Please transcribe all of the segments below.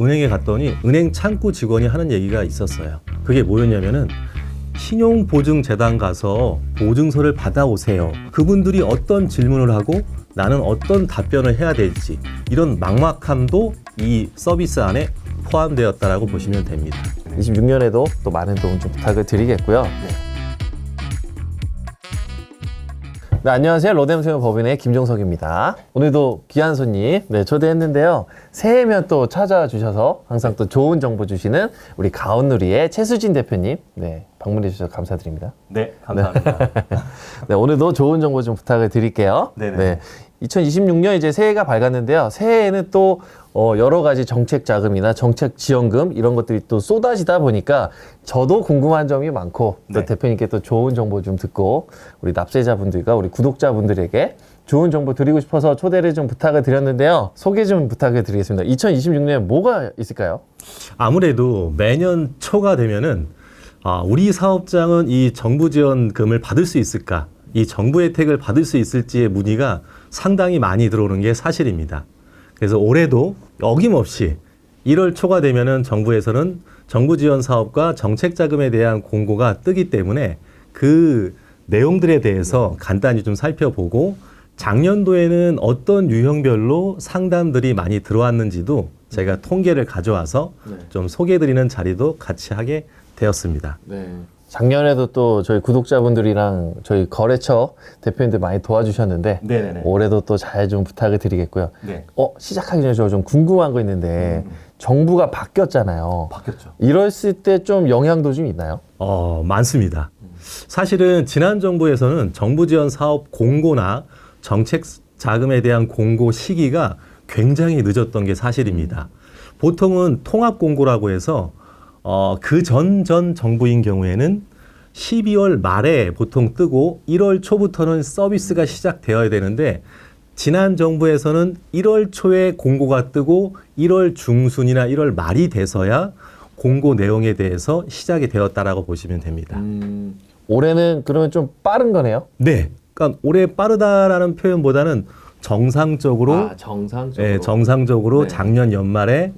은행에 갔더니 은행 창구 직원이 하는 얘기가 있었어요. 그게 뭐였냐면은 신용보증재단 가서 보증서를 받아오세요. 그분들이 어떤 질문을 하고 나는 어떤 답변을 해야 될지 이런 막막함도 이 서비스 안에 포함되었다라고 보시면 됩니다. 26년에도 또 많은 도움 좀 부탁을 드리겠고요. 네, 안녕하세요. 로뎀세무 법인의 김종석입니다. 오늘도 귀한 손님 초대했는데요. 새해면 또 찾아주셔서 항상 또 좋은 정보 주시는 우리 가온누리의 최수진 대표님 방문해 주셔서 감사드립니다. 네, 감사합니다. 네, 오늘도 좋은 정보 좀 부탁을 드릴게요. 네네. 2026년 이제 새해가 밝았는데요. 새해에는 또 여러 가지 정책 자금이나 정책 지원금 이런 것들이 또 쏟아지다 보니까 저도 궁금한 점이 많고 또 대표님께 또 좋은 정보 좀 듣고 우리 납세자분들과 우리 구독자분들에게 좋은 정보 드리고 싶어서 초대를 좀 부탁을 드렸는데요. 소개 좀 부탁을 드리겠습니다. 2026년에 뭐가 있을까요? 아무래도 매년 초가 되면은 우리 사업장은 이 정부 지원금을 받을 수 있을까? 이 정부 혜택을 받을 수 있을지의 문의가 상당히 많이 들어오는 게 사실입니다. 그래서 올해도 어김없이 1월 초가 되면은 정부에서는 정부 지원 사업과 정책 자금에 대한 공고가 뜨기 때문에 그 내용들에 대해서 간단히 좀 살펴보고 작년도에는 어떤 유형별로 상담들이 많이 들어왔는지도 제가 통계를 가져와서 좀 소개해드리는 자리도 같이 하게 되었습니다. 작년에도 또 저희 구독자분들이랑 저희 거래처 대표님들 많이 도와주셨는데 네네네. 올해도 또 잘 좀 부탁을 드리겠고요. 네. 시작하기 전에 저 좀 궁금한 거 있는데 정부가 바뀌었잖아요. 바뀌었죠. 이랬을 때 좀 영향도 좀 있나요? 많습니다. 사실은 지난 정부에서는 정부 지원 사업 공고나 정책 자금에 대한 공고 시기가 굉장히 늦었던 게 사실입니다. 보통은 통합 공고라고 해서 그 전 정부인 경우에는 12월 말에 보통 뜨고 1월 초부터는 서비스가 시작되어야 되는데 지난 정부에서는 1월 초에 공고가 뜨고 1월 중순이나 1월 말이 돼서야 공고 내용에 대해서 시작이 되었다라고 보시면 됩니다. 올해는 그러면 좀 빠른 거네요? 네. 그러니까 올해 빠르다라는 표현보다는 정상적으로 정상적으로 네. 작년 연말에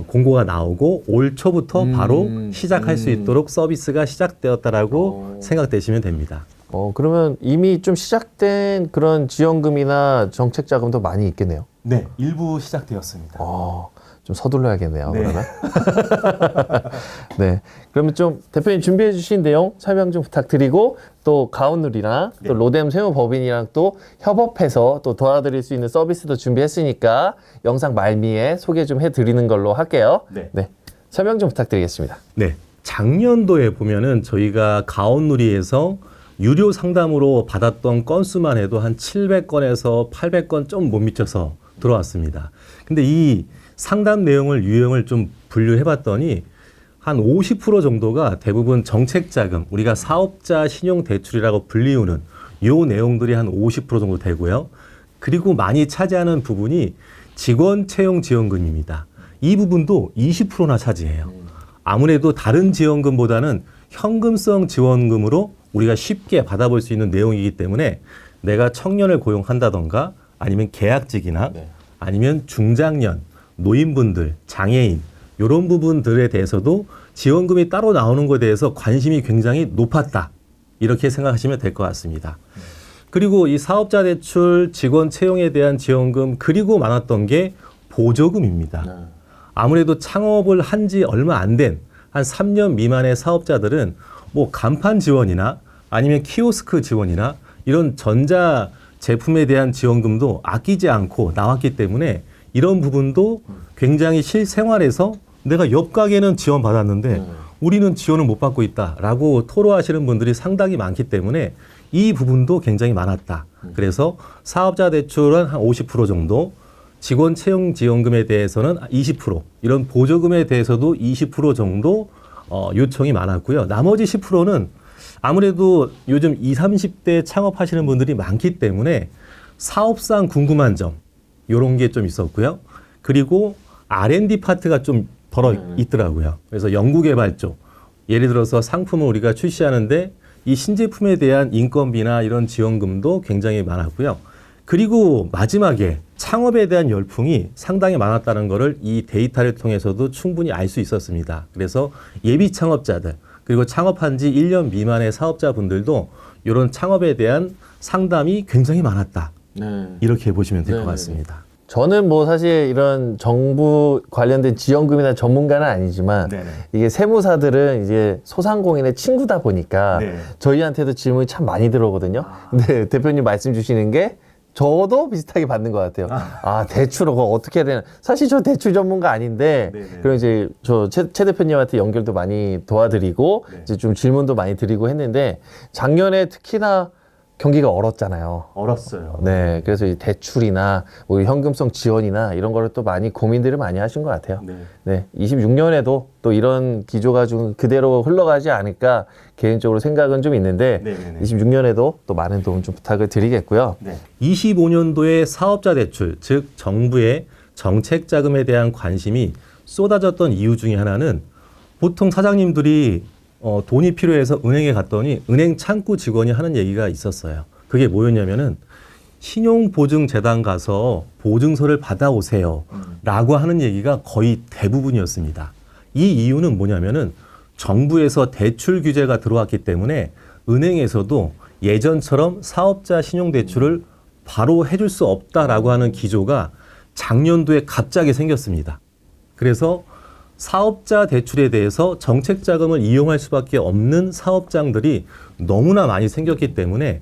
공고가 나오고 올 초부터 바로 시작할 수 있도록 서비스가 시작되었다라고 생각되시면 됩니다. 그러면 이미 좀 시작된 그런 지원금이나 정책 자금도 많이 있겠네요. 네, 일부 시작되었습니다. 좀 서둘러야겠네요. 네. 그러면. 네. 그러면 좀 대표님 준비해 주신 내용 설명 좀 부탁드리고 또 가온누리랑 또 로뎀세무 법인이랑 또 협업해서 또 도와드릴 수 있는 서비스도 준비했으니까 영상 말미에 소개 좀 해드리는 걸로 할게요. 네. 설명 좀 부탁드리겠습니다. 네. 작년도에 보면은 저희가 가온누리에서 유료 상담으로 받았던 건수만 해도 한 700건에서 800건 좀 못 미쳐서 들어왔습니다. 근데 이 상담 내용을 유형을 좀 분류해 봤더니 한 50% 정도가 대부분 정책 자금, 우리가 사업자 신용 대출이라고 불리우는 요 내용들이 한 50% 정도 되고요. 그리고 많이 차지하는 부분이 직원 채용 지원금입니다. 이 부분도 20%나 차지해요. 아무래도 다른 지원금보다는 현금성 지원금으로 우리가 쉽게 받아볼 수 있는 내용이기 때문에 내가 청년을 고용한다던가 아니면 계약직이나 아니면 중장년, 노인분들, 장애인 이런 부분들에 대해서도 지원금이 따로 나오는 것에 대해서 관심이 굉장히 높았다. 이렇게 생각하시면 될 것 같습니다. 그리고 이 사업자 대출, 직원 채용에 대한 지원금 그리고 많았던 게 보조금입니다. 아무래도 창업을 한 지 얼마 안 된 한 3년 미만의 사업자들은 뭐 간판 지원이나 아니면 키오스크 지원이나 이런 전자 제품에 대한 지원금도 아끼지 않고 나왔기 때문에 이런 부분도 굉장히 실생활에서 내가 옆 가게는 지원 받았는데 우리는 지원을 못 받고 있다라고 토로하시는 분들이 상당히 많기 때문에 이 부분도 굉장히 많았다. 그래서 사업자 대출은 한 50% 정도, 직원 채용 지원금에 대해서는 20%, 이런 보조금에 대해서도 20% 정도 요청이 많았고요. 나머지 10%는 아무래도 요즘 20, 30대 창업하시는 분들이 많기 때문에 사업상 궁금한 점 이런 게 좀 있었고요. 그리고 R&D 파트가 좀 덜어 있더라고요. 그래서 연구개발 쪽, 예를 들어서 상품을 우리가 출시하는데 이 신제품에 대한 인건비나 이런 지원금도 굉장히 많았고요. 그리고 마지막에 창업에 대한 열풍이 상당히 많았다는 것을 이 데이터를 통해서도 충분히 알 수 있었습니다. 그래서 예비 창업자들 그리고 창업한 지 1년 미만의 사업자분들도 이런 창업에 대한 상담이 굉장히 많았다. 이렇게 보시면 될 것 같습니다. 저는 뭐 사실 이런 정부 관련된 지원금이나 전문가는 아니지만 네네. 이게 세무사들은 이제 소상공인의 친구다 보니까 네. 저희한테도 질문이 참 많이 들어오거든요. 근데 대표님 말씀 주시는 게 저도 비슷하게 받는 것 같아요. 아, 대출 그거 어떻게 해야 되나. 사실 저 대출 전문가 아닌데 네네. 그럼 이제 저 최 대표님한테 연결도 많이 도와드리고 네. 이제 좀 질문도 많이 드리고 했는데 작년에 특히나 경기가 얼었잖아요. 얼었어요. 네, 그래서 이 대출이나 뭐 현금성 지원이나 이런 거를 또 많이 고민들을 많이 하신 것 같아요. 네. 네, 26년에도 또 이런 기조가 좀 그대로 흘러가지 않을까 개인적으로 생각은 좀 있는데 네네네. 26년에도 또 많은 도움 좀 부탁을 드리겠고요. 네. 25년도에 사업자 대출, 즉 정부의 정책 자금에 대한 관심이 쏟아졌던 이유 중에 하나는 보통 사장님들이 돈이 필요해서 은행에 갔더니 은행 창구 직원이 하는 얘기가 있었어요. 그게 뭐였냐면은 신용보증재단 가서 보증서를 받아오세요 라고 하는 얘기가 거의 대부분이었습니다. 이 이유는 뭐냐면은 정부에서 대출 규제가 들어왔기 때문에 은행에서도 예전처럼 사업자 신용대출을 바로 해줄 수 없다라고 하는 기조가 작년도에 갑자기 생겼습니다. 그래서 사업자 대출에 대해서 정책 자금을 이용할 수밖에 없는 사업장들이 너무나 많이 생겼기 때문에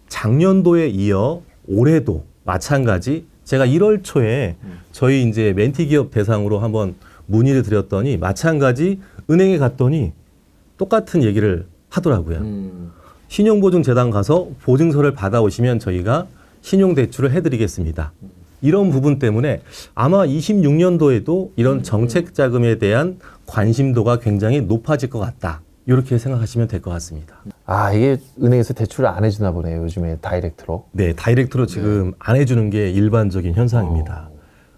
작년도에 이어 올해도 마찬가지 제가 1월 초에 저희 이제 멘티 기업 대상으로 한번 문의를 드렸더니 마찬가지 은행에 갔더니 똑같은 얘기를 하더라고요. 신용보증재단 가서 보증서를 받아오시면 저희가 신용대출을 해드리겠습니다. 이런 부분 때문에 아마 26년도에도 이런 정책 자금에 대한 관심도가 굉장히 높아질 것 같다. 이렇게 생각하시면 될 것 같습니다. 아, 이게 은행에서 대출을 안 해주나 보네요. 요즘에 다이렉트로. 네, 다이렉트로 지금 안 해주는 게 일반적인 현상입니다.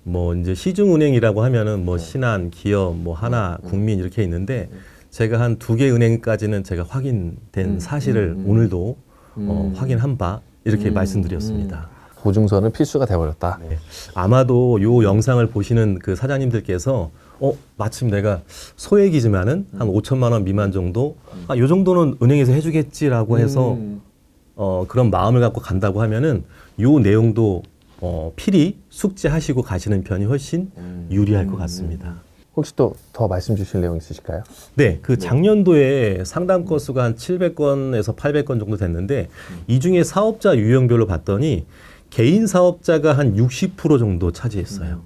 뭐 이제 시중은행이라고 하면은 뭐 신한, 기업, 뭐 하나, 국민 이렇게 있는데 제가 한 2개 은행까지는 제가 확인된 사실을 오늘도 확인한 바 이렇게 말씀드렸습니다. 보증서는 필수가 돼버렸다. 네. 아마도 요 영상을 보시는 그 사장님들께서 마침 내가 소액이지만은 한 5천만 원 미만 정도 요 정도는 은행에서 해주겠지라고 해서 그런 마음을 갖고 간다고 하면은 요 내용도 필히 숙지하시고 가시는 편이 훨씬 유리할 것 같습니다. 혹시 또 더 말씀 주실 내용 있으실까요? 네, 그 작년도에 상담 건수가 한 700건에서 800건 정도 됐는데 이 중에 사업자 유형별로 봤더니 개인 사업자가 한 60% 정도 차지했어요.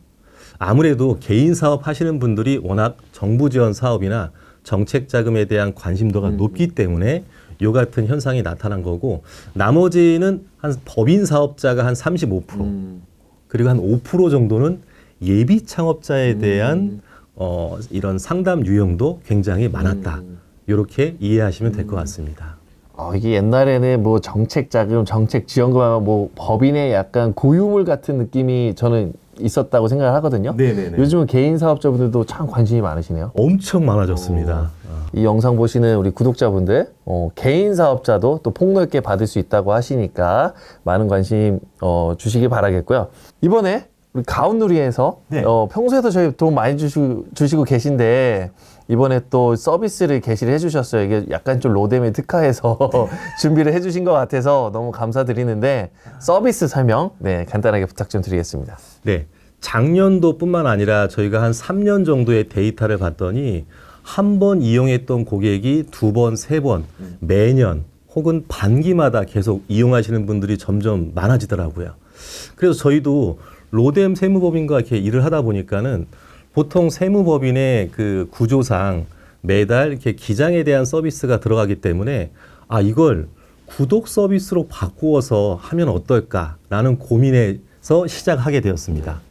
아무래도 개인 사업 하시는 분들이 워낙 정부 지원 사업이나 정책 자금에 대한 관심도가 높기 때문에 요 같은 현상이 나타난 거고 나머지는 한 법인 사업자가 한 35% 그리고 한 5% 정도는 예비 창업자에 대한 이런 상담 유형도 굉장히 많았다. 이렇게 이해하시면 될 것 같습니다. 이게 옛날에는 뭐 정책 자금, 정책 지원금 하면 뭐 법인의 약간 고유물 같은 느낌이 저는 있었다고 생각을 하거든요. 네네네. 요즘은 개인 사업자분들도 참 관심이 많으시네요. 엄청 많아졌습니다. 이 영상 보시는 우리 구독자분들, 개인 사업자도 또 폭넓게 받을 수 있다고 하시니까 많은 관심 주시기 바라겠고요. 이번에 우리 가온누리에서 네. 평소에도 저희 도움 많이 주시고 계신데 이번에 또 서비스를 게시를 해주셨어요. 이게 약간 좀 로뎀에 특화해서 준비를 해주신 것 같아서 너무 감사드리는데 서비스 설명 간단하게 부탁 좀 드리겠습니다. 네. 작년도뿐만 아니라 저희가 한 3년 정도의 데이터를 봤더니 한 번 이용했던 고객이 2번, 3번 매년 혹은 반기마다 계속 이용하시는 분들이 점점 많아지더라고요. 그래서 저희도 로뎀 세무법인과 이렇게 일을 하다 보니까는 보통 세무법인의 그 구조상 매달 이렇게 기장에 대한 서비스가 들어가기 때문에 이걸 구독 서비스로 바꾸어서 하면 어떨까라는 고민에서 시작하게 되었습니다.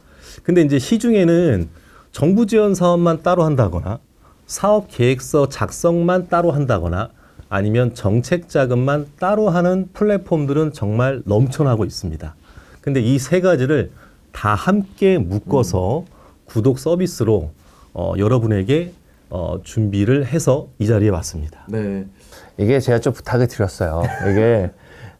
근데 이제 시중에는 정부 지원 사업만 따로 한다거나 사업 계획서 작성만 따로 한다거나 아니면 정책 자금만 따로 하는 플랫폼들은 정말 넘쳐나고 있습니다. 근데 이 세 가지를 다 함께 묶어서 구독 서비스로 여러분에게 준비를 해서 이 자리에 왔습니다. 네. 이게 제가 좀 부탁을 드렸어요. 이게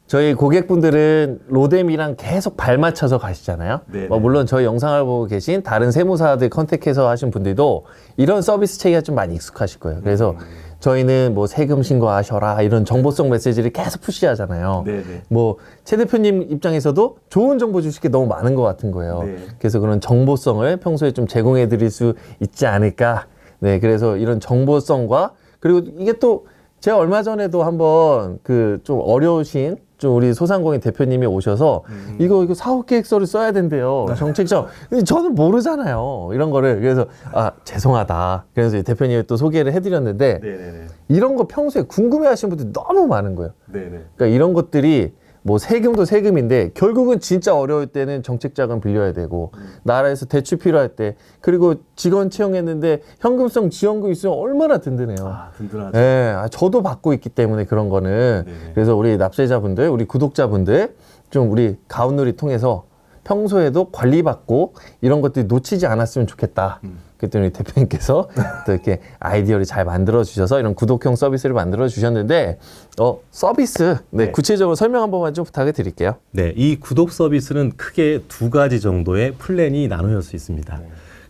저희 고객분들은 로뎀이랑 계속 발맞춰서 가시잖아요. 네네. 물론 저희 영상을 보고 계신 다른 세무사들 컨택해서 하신 분들도 이런 서비스 체계가 좀 많이 익숙하실 거예요. 그래서 저희는 뭐 세금 신고하셔라 이런 정보성 메시지를 계속 푸시하잖아요. 네네. 뭐 최 대표님 입장에서도 좋은 정보 주실 게 너무 많은 것 같은 거예요. 네. 그래서 그런 정보성을 평소에 좀 제공해 드릴 수 있지 않을까. 네, 그래서 이런 정보성과 그리고 이게 또 제가 얼마 전에도 한번 그 좀 어려우신 좀 우리 소상공인 대표님이 오셔서 이거 사업 계획서를 써야 된대요. 정책적. 근데 저는 모르잖아요. 이런 거를. 그래서 죄송하다. 그래서 대표님이 또 소개를 해드렸는데 네네네. 이런 거 평소에 궁금해 하시는 분들이 너무 많은 거예요. 네네. 그러니까 이런 것들이 뭐 세금도 세금인데 결국은 진짜 어려울 때는 정책 자금 빌려야 되고 나라에서 대출 필요할 때 그리고 직원 채용했는데 현금성 지원금 있으면 얼마나 든든해요. 든든하죠. 예, 저도 받고 있기 때문에 그런 거는 네네. 그래서 우리 납세자분들, 우리 구독자분들 좀 우리 가온누리 통해서 평소에도 관리받고 이런 것들이 놓치지 않았으면 좋겠다. 그랬더니 대표님께서 또 이렇게 아이디어를 잘 만들어 주셔서 이런 구독형 서비스를 만들어 주셨는데 서비스 네. 구체적으로 설명 한 번만 좀 부탁을 드릴게요. 네, 이 구독 서비스는 크게 두 가지 정도의 플랜이 나누어질 수 있습니다.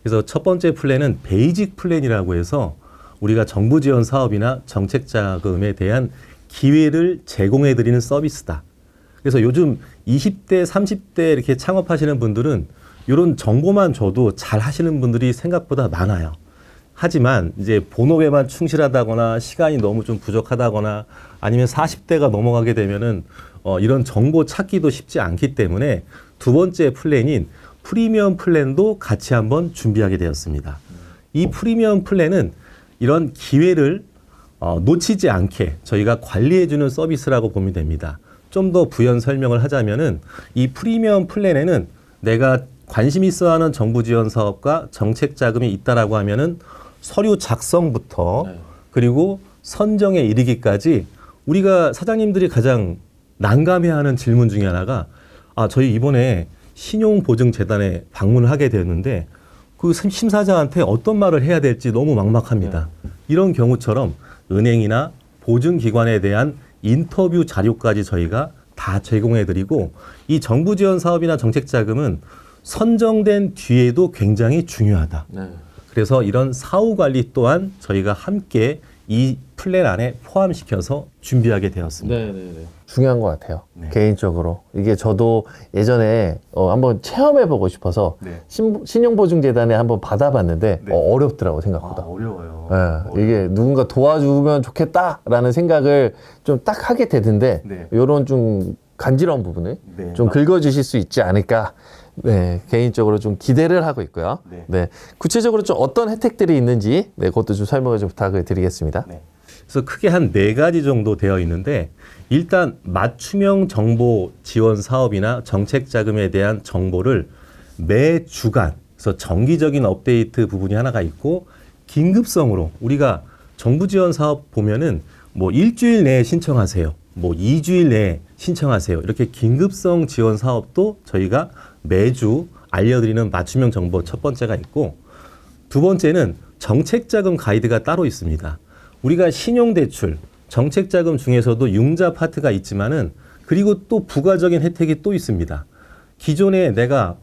그래서 첫 번째 플랜은 베이직 플랜이라고 해서 우리가 정부 지원 사업이나 정책 자금에 대한 기회를 제공해 드리는 서비스다. 그래서 요즘 20대, 30대 이렇게 창업하시는 분들은 이런 정보만 줘도 잘 하시는 분들이 생각보다 많아요. 하지만 이제 본업에만 충실하다거나 시간이 너무 좀 부족하다거나 아니면 40대가 넘어가게 되면은 이런 정보 찾기도 쉽지 않기 때문에 두 번째 플랜인 프리미엄 플랜도 같이 한번 준비하게 되었습니다. 이 프리미엄 플랜은 이런 기회를 놓치지 않게 저희가 관리해주는 서비스라고 보면 됩니다. 좀 더 부연 설명을 하자면은 이 프리미엄 플랜에는 내가 관심 있어 하는 정부 지원 사업과 정책 자금이 있다라고 하면은 서류 작성부터 그리고 선정에 이르기까지 우리가 사장님들이 가장 난감해하는 질문 중에 하나가 저희 이번에 신용보증재단에 방문을 하게 되었는데 그 심사장한테 어떤 말을 해야 될지 너무 막막합니다. 이런 경우처럼 은행이나 보증기관에 대한 인터뷰 자료까지 저희가 다 제공해드리고 이 정부 지원 사업이나 정책 자금은 선정된 뒤에도 굉장히 중요하다. 그래서 이런 사후 관리 또한 저희가 함께 이 플랜 안에 포함시켜서 준비하게 되었습니다. 중요한 것 같아요. 네. 개인적으로. 이게 저도 예전에 한번 체험해보고 싶어서 네. 신용보증재단에 한번 받아봤는데 네. 어렵더라고 생각보다. 어려워요. 예, 이게 누군가 도와주면 좋겠다라는 생각을 좀 딱 하게 되던데 네. 이런 좀 간지러운 부분을 네. 좀 긁어주실 수 있지 않을까. 네, 개인적으로 좀 기대를 하고 있고요. 네. 네, 구체적으로 좀 어떤 혜택들이 있는지 그것도 좀 설명을 좀 부탁을 드리겠습니다. 네. 그래서 크게 한 4가지 정도 되어 있는데 일단 맞춤형 정보 지원 사업이나 정책 자금에 대한 정보를 매 주간 그래서 정기적인 업데이트 부분이 하나가 있고 긴급성으로 우리가 정부 지원 사업 보면은 뭐 일주일 내에 신청하세요. 뭐 2주일 내에 신청하세요. 이렇게 긴급성 지원 사업도 저희가 매주 알려드리는 맞춤형 정보 첫 번째가 있고 두 번째는 정책자금 가이드가 따로 있습니다. 우리가 신용대출, 정책자금 중에서도 융자 파트가 있지만은 그리고 또 부가적인 혜택이 또 있습니다. 기존에 내가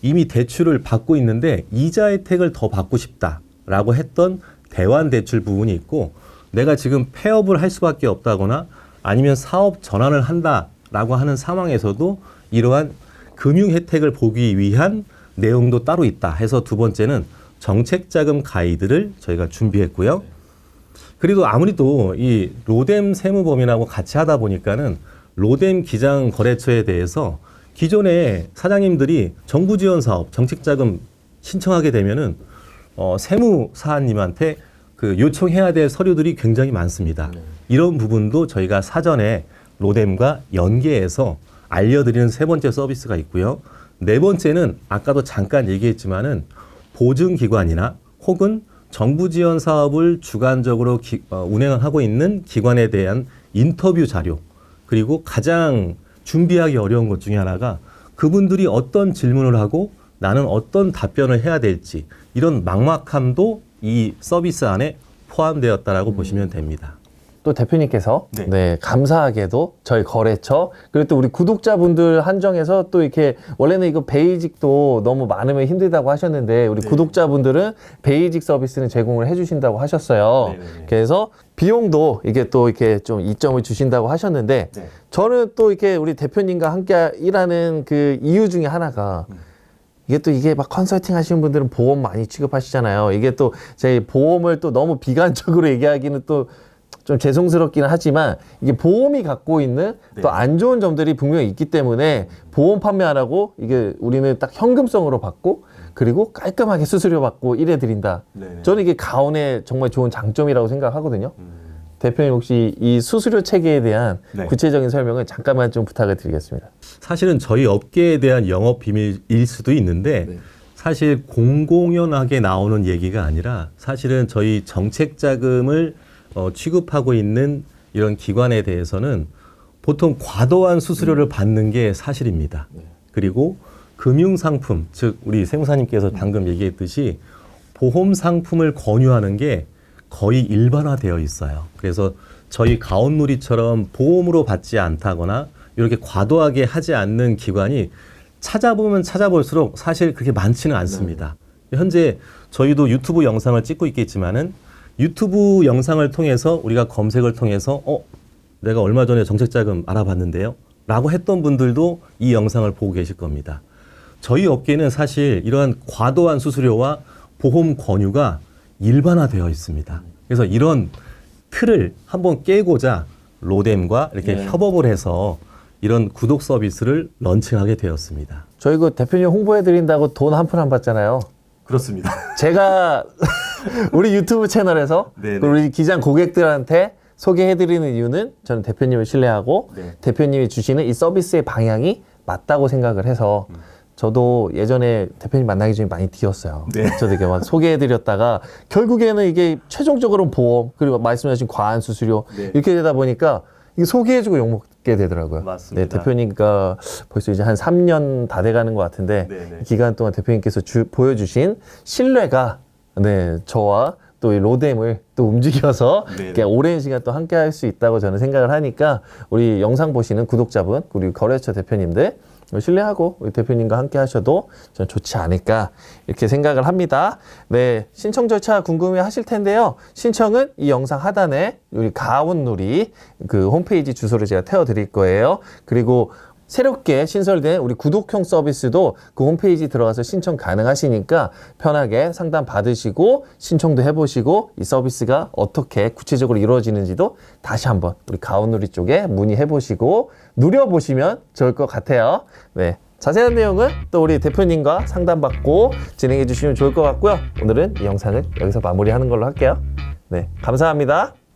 이미 대출을 받고 있는데 이자 혜택을 더 받고 싶다라고 했던 대환대출 부분이 있고 내가 지금 폐업을 할 수밖에 없다거나 아니면 사업 전환을 한다라고 하는 상황에서도 이러한 금융 혜택을 보기 위한 내용도 따로 있다 해서 두 번째는 정책자금 가이드를 저희가 준비했고요. 그리고 아무래도 이 로뎀 세무법인하고 같이 하다 보니까는 로뎀 기장거래처에 대해서 기존에 사장님들이 정부 지원 사업, 정책자금 신청하게 되면은 세무사님한테 그 요청해야 될 서류들이 굉장히 많습니다. 이런 부분도 저희가 사전에 로뎀과 연계해서 알려드리는 세 번째 서비스가 있고요. 네 번째는 아까도 잠깐 얘기했지만은 보증기관이나 혹은 정부 지원 사업을 주관적으로 운행하고 있는 기관에 대한 인터뷰 자료 그리고 가장 준비하기 어려운 것 중에 하나가 그분들이 어떤 질문을 하고 나는 어떤 답변을 해야 될지 이런 막막함도 이 서비스 안에 포함되었다라고 보시면 됩니다. 또 대표님께서 네. 네, 감사하게도 저희 거래처 그리고 또 우리 구독자분들 한정해서 또 이렇게 원래는 이거 베이직도 너무 많으면 힘들다고 하셨는데 우리 네. 구독자분들은 베이직 서비스는 제공을 해주신다고 하셨어요. 네네네. 그래서 비용도 이게 또 이렇게 좀 이점을 주신다고 하셨는데 네. 저는 또 이렇게 우리 대표님과 함께 일하는 그 이유 중에 하나가 이게 막 컨설팅 하시는 분들은 보험 많이 취급하시잖아요. 이게 또 제 보험을 또 너무 비관적으로 얘기하기는 또 좀 죄송스럽기는 하지만 이게 보험이 갖고 있는 네. 또 안 좋은 점들이 분명히 있기 때문에 보험 판매하라고 이게 우리는 딱 현금성으로 받고 그리고 깔끔하게 수수료 받고 이래 드린다. 네네. 저는 이게 가온의 정말 좋은 장점이라고 생각하거든요. 대표님 혹시 이 수수료 체계에 대한 네. 구체적인 설명을 잠깐만 좀 부탁을 드리겠습니다. 사실은 저희 업계에 대한 영업 비밀일 수도 있는데 네. 사실 공공연하게 나오는 얘기가 아니라 사실은 저희 정책 자금을 취급하고 있는 이런 기관에 대해서는 보통 과도한 수수료를 받는 게 사실입니다. 그리고 금융 상품, 즉 우리 세무사님께서 방금 얘기했듯이 보험 상품을 권유하는 게 거의 일반화되어 있어요. 그래서 저희 가온누리처럼 보험으로 받지 않다거나 이렇게 과도하게 하지 않는 기관이 찾아보면 찾아볼수록 사실 그렇게 많지는 않습니다. 현재 저희도 유튜브 영상을 찍고 있겠지만은 유튜브 영상을 통해서 우리가 검색을 통해서 내가 얼마 전에 정책자금 알아봤는데요 라고 했던 분들도 이 영상을 보고 계실 겁니다. 저희 업계는 사실 이러한 과도한 수수료와 보험 권유가 일반화되어 있습니다. 그래서 이런 틀을 한번 깨고자 로뎀과 이렇게 협업을 해서 이런 구독 서비스를 런칭하게 되었습니다. 저희 그 대표님 홍보해드린다고 돈 한 푼 안 받잖아요. 그렇습니다. 제가 우리 유튜브 채널에서 네네. 그리고 우리 기장 고객들한테 소개해드리는 이유는 저는 대표님을 신뢰하고 네. 대표님이 주시는 이 서비스의 방향이 맞다고 생각을 해서 저도 예전에 대표님 만나기 전에 많이 뒤었어요. 네. 저도 이렇게 막 소개해드렸다가 결국에는 이게 최종적으로 보험 그리고 말씀하신 과한 수수료 네. 이렇게 되다 보니까 이게 소개해주고 욕먹게 되더라고요. 맞습니다. 네, 대표님과 벌써 이제 한 3년 다 돼가는 것 같은데 네네. 이 기간 동안 대표님께서 보여주신 신뢰가 네 저와 또 이 로뎀을 또 움직여서 네네. 이렇게 오랜 시간 또 함께 할 수 있다고 저는 생각을 하니까 우리 영상 보시는 구독자분 우리 거래처 대표님들 신뢰하고 우리 대표님과 함께 하셔도 저는 좋지 않을까 이렇게 생각을 합니다. 네, 신청 절차 궁금해 하실 텐데요. 신청은 이 영상 하단에 우리 가온누리 그 홈페이지 주소를 제가 태워 드릴 거예요. 그리고 새롭게 신설된 우리 구독형 서비스도 그 홈페이지 들어가서 신청 가능하시니까 편하게 상담 받으시고 신청도 해보시고 이 서비스가 어떻게 구체적으로 이루어지는지도 다시 한번 우리 가온누리 쪽에 문의해보시고 누려보시면 좋을 것 같아요. 네. 자세한 내용은 또 우리 대표님과 상담받고 진행해 주시면 좋을 것 같고요. 오늘은 이 영상을 여기서 마무리하는 걸로 할게요. 네. 감사합니다.